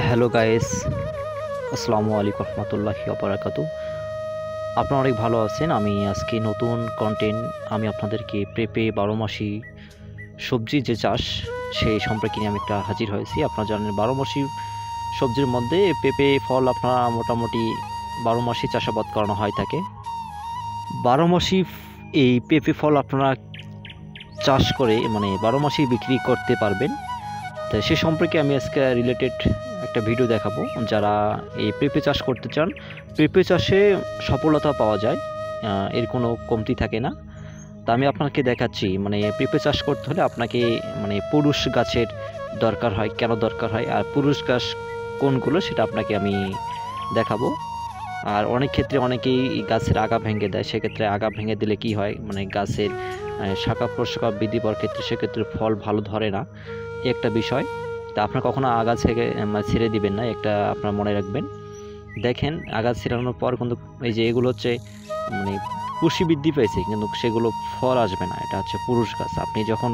Hello guys, আসসালামু আলাইকুম রহমতুল্লাহি ওবারাকাতু। আপনারা অনেক ভালো আছেন। আমি আজকে নতুন কন্টেন্ট আমি আপনাদেরকে পেঁপে বারোমাসি সবজি যে চাষ সেই সম্পর্কে নিয়ে আমি একটা হাজির হয়েছি। আপনারা জানেন বারোমাসি সবজির মধ্যে পেঁপে ফল আপনারা মোটামুটি বারোমাসি চাষাবাদ করানো হয় থাকে। বারোমাসি এই পেঁপে ফল আপনারা চাষ করে মানে বারোমাসি বিক্রি করতে পারবেন। তো সে সম্পর্কে আমি আজকে রিলেটেড একটা ভিডিও দেখাবো। যারা এই পেঁপে চাষ করতে চান, পেঁপে চাষে সফলতা পাওয়া যায়, এর কোনো কমতি থাকে না। তা আমি আপনাকে দেখাচ্ছি মানে পেঁপে চাষ করতে হলে আপনাকে মানে পুরুষ গাছের দরকার হয়, কেন দরকার হয় আর পুরুষ গাছ কোনগুলো সেটা আপনাকে আমি দেখাবো। আর অনেক ক্ষেত্রে অনেকেই গাছের আগা ভেঙে দেয়, সেক্ষেত্রে আগা ভেঙে দিলে কি হয় মানে গাছের শাখা প্রশাখা বৃদ্ধি পাওয়ার ক্ষেত্রে সেক্ষেত্রে ফল ভালো ধরে না, এই একটা বিষয়। তা আপনার কখনো আগা থেকে মানে ছেড়ে দিবেন না, একটা আপনার মনে রাখবেন। দেখেন আগা ছেড়ানোর পর কিন্তু এই যে এগুলো হচ্ছে মানে কুশি বৃদ্ধি পেয়েছে কিন্তু সেগুলো ফল আসবে না, এটা হচ্ছে পুরুষ গাছ। আপনি যখন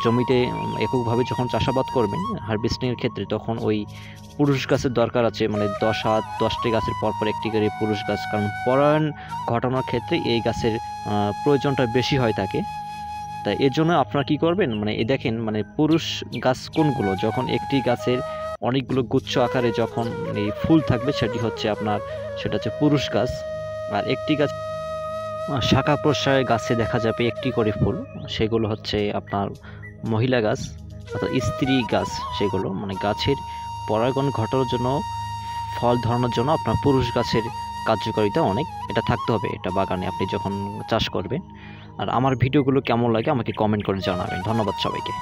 জমিতে এককভাবে যখন চাষাবাদ করবেন হারভেস্টিংয়ের ক্ষেত্রে তখন ওই পুরুষ গাছের দরকার আছে, মানে 10টি গাছের পরপর একটি করে পুরুষ গাছ, কারণ পরাগায়ন ঘটানোর ক্ষেত্রে এই গাছের প্রয়োজনটা বেশি হয় থাকে। তাই এর জন্য আপনারা কি করবেন মানে এই দেখেন মানে পুরুষ গাছ কোনগুলো, যখন একটি গাছের অনেকগুলো গুচ্ছ আকারে যখন এই ফুল থাকবে সেটা হচ্ছে পুরুষ গাছ। আর একটি গাছ শাখা প্রশাখায় গাছে দেখা যাবে একটি করে ফুল, সেগুলো হচ্ছে আপনার মহিলা গাছ অর্থাৎ স্ত্রী গাছ। সেগুলো মানে গাছের পরাগন ঘটানোর জন্য, ফল ধরানোর জন্য আপনার পুরুষ গাছের কার্যকারিতা অনেক, এটা থাকতে হবে এটা বাগানে আপনি যখন চাষ করবেন। আর আমার ভিডিওগুলো কেমন লাগে আমাকে কমেন্ট করে জানাবেন। ধন্যবাদ সবাইকে।